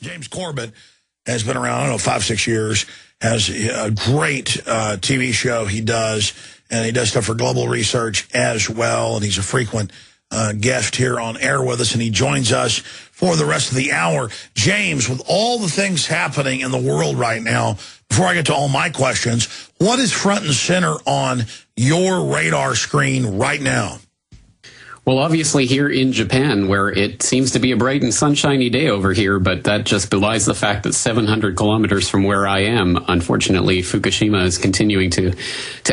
James Corbett has been around, I don't know, 5-6 years, has a great TV show he does, and he does stuff for Global Research as well, and he's a frequent guest here on air with us, and he joins us for the rest of the hour. James, with all the things happening in the world right now, before I get to all my questions, what is front and center on your radar screen right now? Well, obviously here in Japan, where it seems to be a bright and sunshiny day over here, but that just belies the fact that 700 kilometers from where I am, unfortunately, Fukushima is continuing to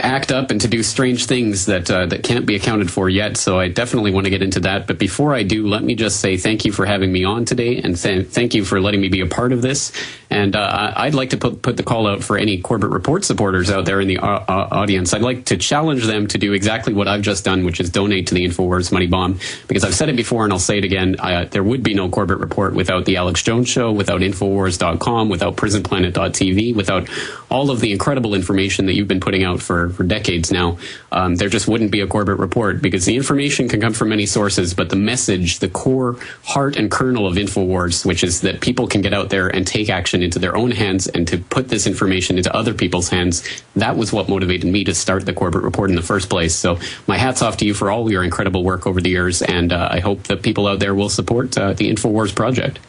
act up and to do strange things that can't be accounted for yet. So I definitely want to get into that. But before I do, let me just say thank you for having me on today, and thank you for letting me be a part of this. And I'd like to put the call out for any Corbett Report supporters out there in the audience. I'd like to challenge them to do exactly what I've just done, which is donate to the InfoWars Money Bomb, because I've said it before and I'll say it again. There would be no Corbett Report without the Alex Jones Show, without Infowars.com, without PrisonPlanet.tv, without all of the incredible information that you've been putting out for decades now. There just wouldn't be a Corbett Report, because the information can come from many sources, but the message, the core heart and kernel of Infowars, which is that people can get out there and take action into their own hands and to put this information into other people's hands, that was what motivated me to start the Corbett Report in the first place. So my hat's off to you for all your incredible work over the years, and I hope that people out there will support the InfoWars project.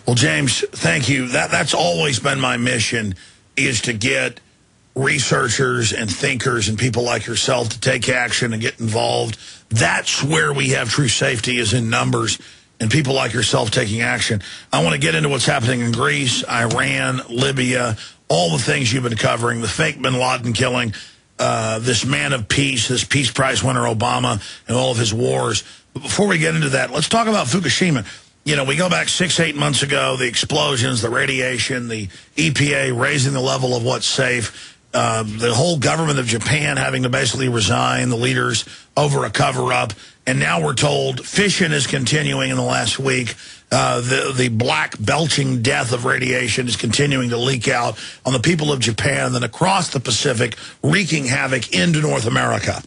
Well, James, thank you. That's always been my mission, is to get researchers and thinkers and people like yourself to take action and get involved. That's where we have true safety, is in numbers and people like yourself taking action. I want to get into what's happening in Greece, Iran, Libya, all the things you've been covering, the fake bin Laden killing, this man of peace, this Peace Prize winner Obama, and all of his wars. But before we get into that, let's talk about Fukushima. You know, we go back 6-8 months ago, the explosions, the radiation, the EPA raising the level of what's safe, the whole government of Japan having to basically resign, the leaders over a cover-up, and now we're told fission is continuing in the last week. The black belching death of radiation is continuing to leak out on the people of Japan and then across the Pacific, wreaking havoc into North America.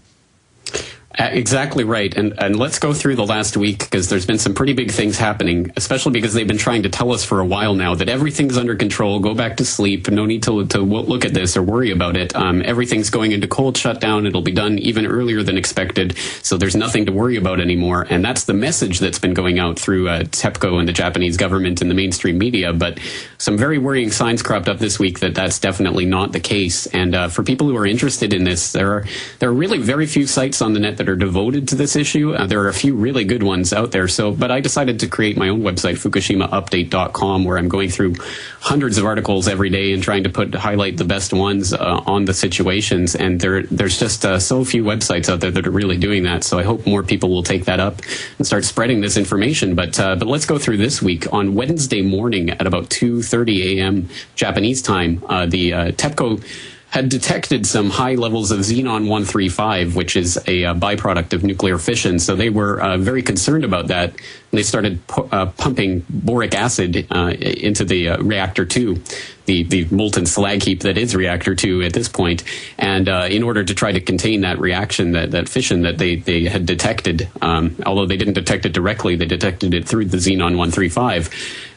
Exactly right. And let's go through the last week, because there's been some pretty big things happening, especially because they've been trying to tell us for a while now that everything's under control, go back to sleep, no need to look at this or worry about it. Everything's going into cold shutdown. It'll be done even earlier than expected, so there's nothing to worry about anymore. And that's the message that's been going out through TEPCO and the Japanese government and the mainstream media. But some very worrying signs cropped up this week that that's definitely not the case. And for people who are interested in this, there are really very few sites on the net that are devoted to this issue. There are a few really good ones out there. But I decided to create my own website, FukushimaUpdate.com, where I'm going through hundreds of articles every day and trying to highlight the best ones on the situations. And there's just so few websites out there that are really doing that. So I hope more people will take that up and start spreading this information. But let's go through this week. On Wednesday morning at about 2:30 a.m. Japanese time, the TEPCO had detected some high levels of xenon-135, which is a byproduct of nuclear fission. So they were very concerned about that. And they started pumping boric acid into the reactor 2, the molten slag heap that is reactor 2 at this point. And in order to try to contain that reaction, that fission that they had detected, although they didn't detect it directly, they detected it through the xenon-135.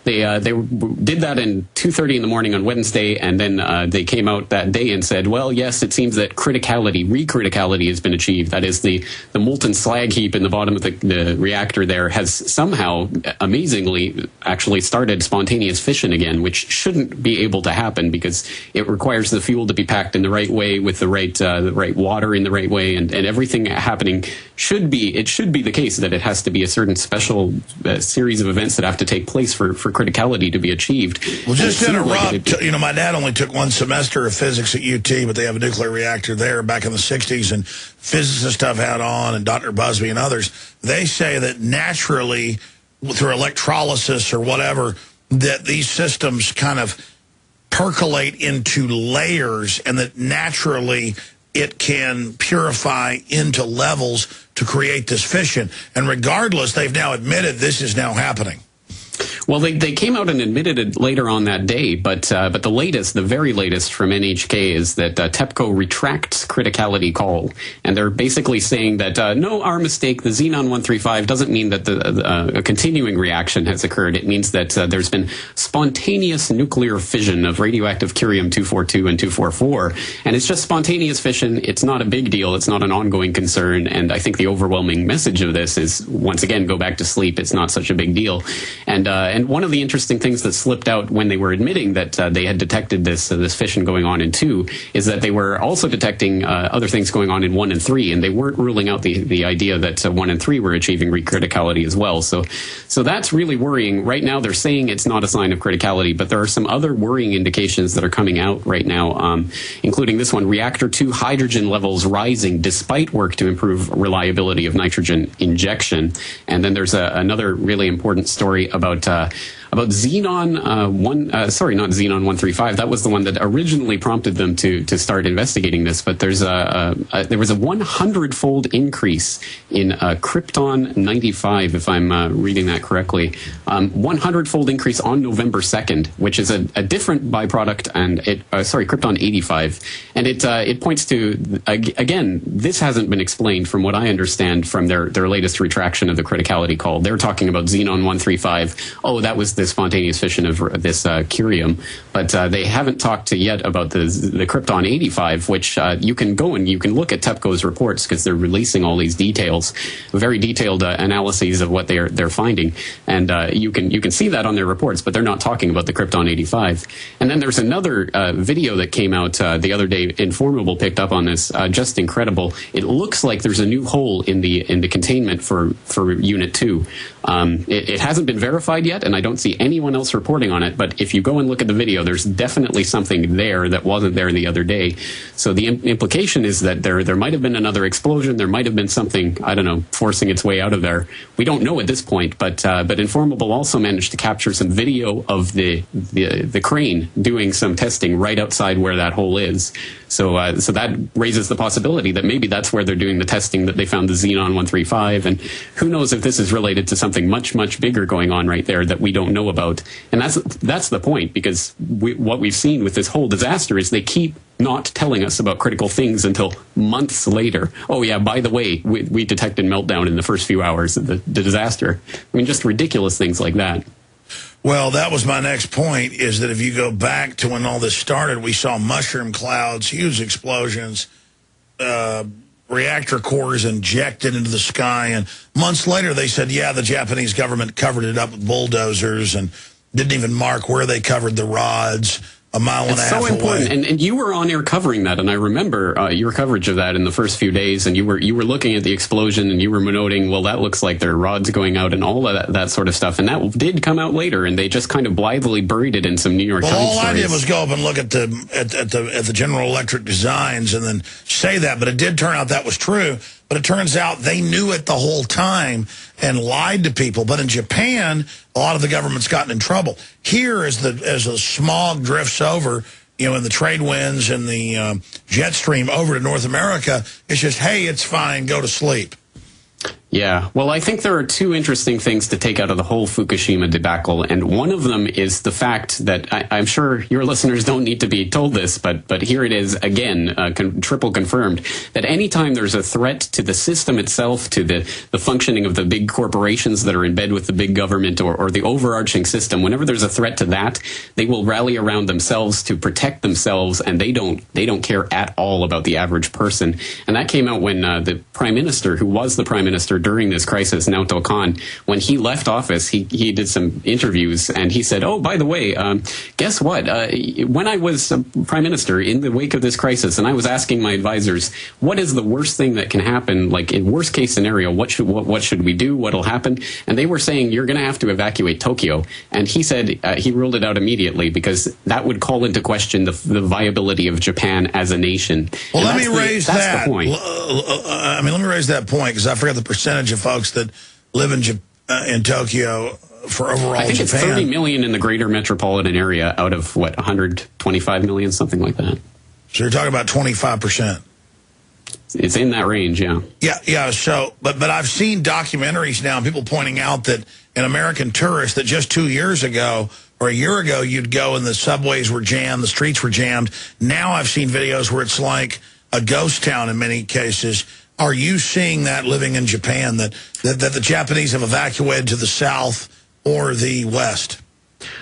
They did that in 2:30 in the morning on Wednesday, and then they came out that day and said, well, yes, it seems that recriticality has been achieved. That is, the molten slag heap in the bottom of the reactor there has somehow, amazingly, actually started spontaneous fission again, which shouldn't be able to happen because it requires the fuel to be packed in the right way with the right water in the right way, and everything happening should be the case that it has to be a certain special series of events that have to take place for criticality to be achieved. Well, just to interrupt, you know, my dad only took one semester of physics at UT, but they have a nuclear reactor there back in the 60s, and physicists have had on, and Dr. Busby and others, they say that naturally, through electrolysis or whatever, that these systems kind of percolate into layers, and that naturally it can purify into levels to create this fission. And regardless, they've now admitted this is now happening. Well, they came out and admitted it later on that day, but the latest, the very latest from NHK is that TEPCO retracts criticality call, and they're basically saying that no, our mistake. The Xenon 135 doesn't mean that a continuing reaction has occurred. It means that there's been spontaneous nuclear fission of radioactive curium-242 and 244, and it's just spontaneous fission. It's not a big deal. It's not an ongoing concern, and I think the overwhelming message of this is, once again, go back to sleep. It's not such a big deal. And one of the interesting things that slipped out when they were admitting that they had detected this fission going on in 2 is that they were also detecting other things going on in 1 and 3, and they weren't ruling out the idea that 1 and 3 were achieving recriticality as well. So that's really worrying. Right now, they're saying it's not a sign of criticality, but there are some other worrying indications that are coming out right now, including this one: reactor 2 hydrogen levels rising despite work to improve reliability of nitrogen injection. And then there's another really important story about Xenon not Xenon 135. That was the one that originally prompted them to start investigating this. But there was a 100-fold increase in Krypton 95, if I'm reading that correctly. 100-fold increase on November 2nd, which is a different byproduct, and Krypton 85, and it points to, again, this hasn't been explained from what I understand from their latest retraction of the criticality call. They're talking about Xenon 135. Oh, that was the spontaneous fission of this curium, but they haven't talked yet about the Krypton 85, which you can go and you can look at TEPCO's reports because they're releasing all these details, very detailed analyses of what they're finding, and you can see that on their reports, but they're not talking about the Krypton 85. And then there's another video that came out the other day. Informable picked up on this. Just incredible. It looks like there's a new hole in the containment for Unit 2. It hasn't been verified yet, and I don't see anyone else reporting on it, but if you go and look at the video, there's definitely something there that wasn't there the other day. So the implication is that there might have been another explosion. There might have been something, I don't know, forcing its way out of there. We don't know at this point, but Informable also managed to capture some video of the crane doing some testing right outside where that hole is. So that raises the possibility that maybe that's where they're doing the testing that they found the Xenon 135, and who knows if this is related to something much, much bigger going on right there that we don't know about. And that's the point, because what we've seen with this whole disaster is they keep not telling us about critical things until months later. Oh yeah, by the way, we detected meltdown in the first few hours of the disaster. I mean, just ridiculous things like that. Well, that was my next point, is that if you go back to when all this started, we saw mushroom clouds, huge explosions, reactor cores injected into the sky, and months later they said, yeah, the Japanese government covered it up with bulldozers and didn't even mark where they covered the rods. A mile and a half away. It's so important, and you were on air covering that, and I remember your coverage of that in the first few days, and you were looking at the explosion, and you were noting, well, that looks like there are rods going out, and all of that sort of stuff, and that did come out later, and they just kind of blithely buried it in some New York Times stories. All I did was go up and look at the General Electric designs, and then say that, but it did turn out that was true. But it turns out they knew it the whole time and lied to people. But in Japan, a lot of the government's gotten in trouble. Here, as the smog drifts over, in the trade winds and the jet stream over to North America, it's just, hey, it's fine, go to sleep. Yeah, well, I think there are two interesting things to take out of the whole Fukushima debacle, and one of them is the fact that I'm sure your listeners don't need to be told this, but here it is again, triple confirmed, that anytime there's a threat to the system itself, to the functioning of the big corporations that are in bed with the big government or the overarching system, whenever there's a threat to that, they will rally around themselves to protect themselves, and they don't care at all about the average person. And that came out when the Prime Minister, who was the Prime Minister during this crisis, Naoto Kan, when he left office, he did some interviews, and he said, oh, by the way, guess what? When I was Prime Minister in the wake of this crisis, and I was asking my advisors, what is the worst thing that can happen? Like, in worst case scenario, what should we do? What'll happen? And they were saying, you're going to have to evacuate Tokyo. And he said he ruled it out immediately because that would call into question the viability of Japan as a nation. Well, let me raise that. That's the point. Let me raise that point, because I forgot the percentage of folks that live in Tokyo for overall Japan. I think it's 30 million in the greater metropolitan area out of, 125 million, something like that. So you're talking about 25%. it's in that range, yeah. Yeah. So, but I've seen documentaries now, and people pointing out that an American tourist that just 2 years ago or a year ago, you'd go and the subways were jammed, the streets were jammed. Now I've seen videos where it's like a ghost town in many cases. Are you seeing that living in Japan, that the Japanese have evacuated to the south or the west?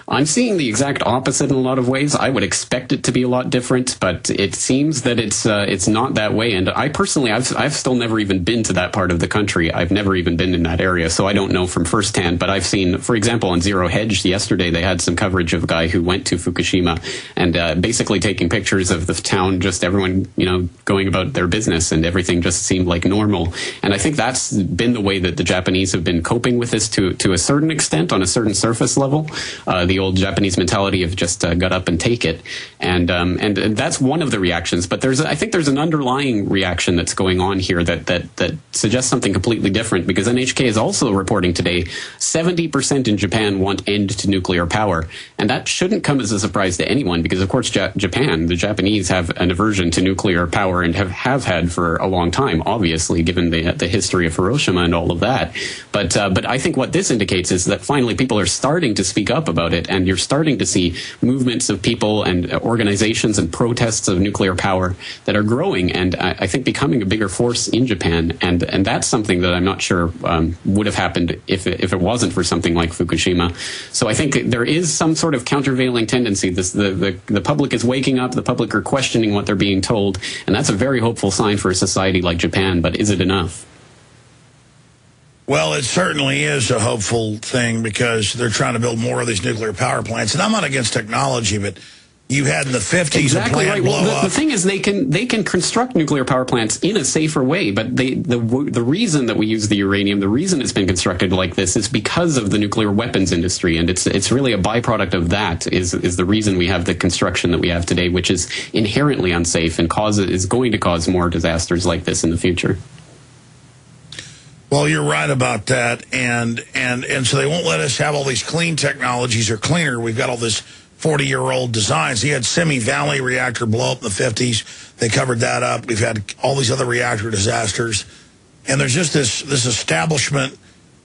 I'm seeing the exact opposite in a lot of ways. I would expect it to be a lot different, but it seems that it's not that way. And I personally, I've still never even been to that part of the country. I've never even been in that area, so I don't know from firsthand. But I've seen, for example, on Zero Hedge yesterday, they had some coverage of a guy who went to Fukushima and basically taking pictures of the town, just everyone, going about their business, and everything just seemed like normal. And I think that's been the way that the Japanese have been coping with this to a certain extent, on a certain surface level. The old Japanese mentality of just gut up and take it, and that's one of the reactions. But I think there's an underlying reaction that's going on here that suggests something completely different. Because NHK is also reporting today 70% in Japan want end to nuclear power, and that shouldn't come as a surprise to anyone. Because of course, Japan, the Japanese have an aversion to nuclear power and have had for a long time. Obviously, given the history of Hiroshima and all of that. But I think what this indicates is that finally people are starting to speak up about it, and you're starting to see movements of people and organizations and protests of nuclear power that are growing, and I think becoming a bigger force in Japan. And that's something that I'm not sure would have happened if it wasn't for something like Fukushima. So I think there is some sort of countervailing tendency. The public is waking up. The public are questioning what they're being told, and that's a very hopeful sign for a society like Japan. But is it enough? Well, it certainly is a hopeful thing, because they're trying to build more of these nuclear power plants. And I'm not against technology, but you had in the 50s exactly a plant right. blow Well, up. the thing is, they can construct nuclear power plants in a safer way. But the reason that we use the uranium, the reason it's been constructed like this, is because of the nuclear weapons industry, and it's really a byproduct of that. Is the reason we have the construction that we have today, which is inherently unsafe and is going to cause more disasters like this in the future. Well, you're right about that, and so they won't let us have all these clean technologies or cleaner. We've got all this 40-year-old designs. You had Simi Valley reactor blow up in the 50s. They covered that up. We've had all these other reactor disasters, and there's just this establishment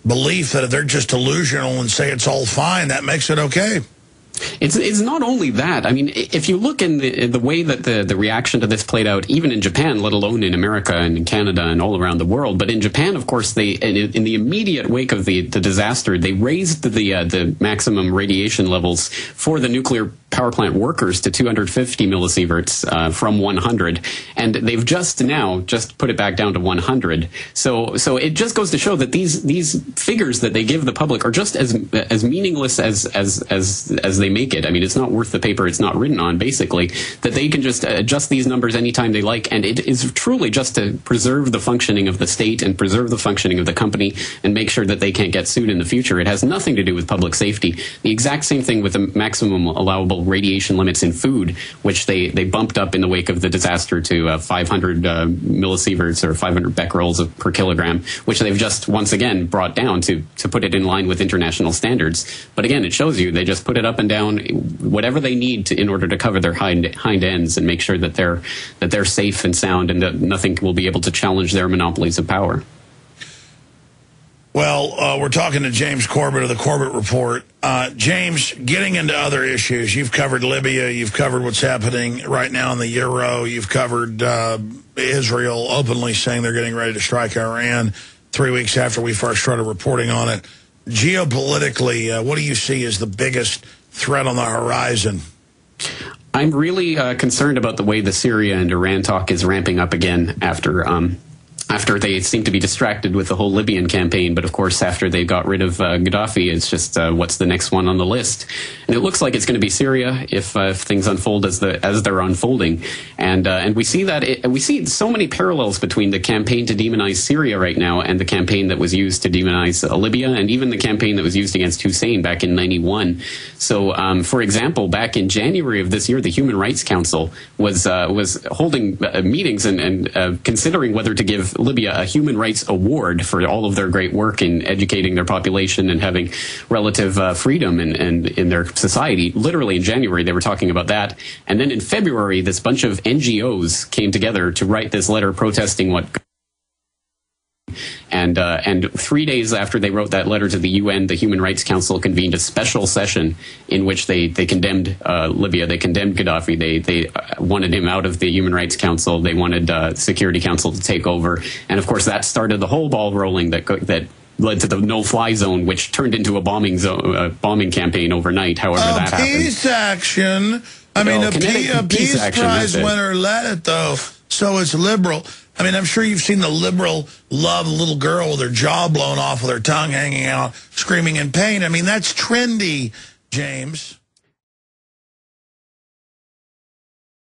belief that if they're just delusional and say it's all fine, that makes it okay. It's not only that. I mean, if you look in the way that the reaction to this played out, even in Japan, let alone in America and in Canada and all around the world, but in Japan, of course, in the immediate wake of the disaster, they raised the maximum radiation levels for the nuclear power plant workers to 250 millisieverts from 100, and they've just put it back down to 100. So it just goes to show that these figures that they give the public are just as meaningless as they make it. I mean, it's not worth the paper it's not written on, basically, that they can just adjust these numbers anytime they like, and it is truly just to preserve the functioning of the state and preserve the functioning of the company and make sure that they can't get sued in the future. It has nothing to do with public safety. The exact same thing with the maximum allowable radiation limits in food, which they bumped up in the wake of the disaster to 500 millisieverts or 500 becquerels per kilogram, which they've just once again brought down to put it in line with international standards. But again, it shows you they just put it up and down whatever they need in order to cover their hind ends and make sure that they're safe and sound, and that nothing will be able to challenge their monopolies of power. Well, we're talking to James Corbett of the Corbett Report. James, getting into other issues, you've covered Libya, you've covered what's happening right now in the Euro, you've covered Israel openly saying they're getting ready to strike Iran 3 weeks after we first started reporting on it. Geopolitically, what do you see as the biggest threat on the horizon? I'm really concerned about the way the Syria and Iran talk is ramping up again after they seem to be distracted with the whole Libyan campaign. But of course, after they got rid of Gaddafi, it's just what's the next one on the list? And it looks like it's going to be Syria if things unfold as they're unfolding. And we see that we see so many parallels between the campaign to demonize Syria right now and the campaign that was used to demonize Libya, and even the campaign that was used against Hussein back in '91. So, for example, back in January of this year, the Human Rights Council was holding meetings and considering whether to give Libya a human rights award for all of their great work in educating their population and having relative freedom in their society. Literally in January, they were talking about that. And then in February, this bunch of NGOs came together to write this letter protesting what. And 3 days after they wrote that letter to the UN, the Human Rights Council convened a special session in which they condemned Libya. They condemned Gaddafi. They wanted him out of the Human Rights Council. They wanted Security Council to take over. And of course, that started the whole ball rolling that led to the no-fly zone, which turned into a bombing campaign overnight. However, that happened. Peace action. I mean, a peace prize winner led it, though. So it's liberal. I mean, I'm sure you've seen the liberal love a little girl with her jaw blown off with her tongue hanging out, screaming in pain. I mean, that's trendy, James.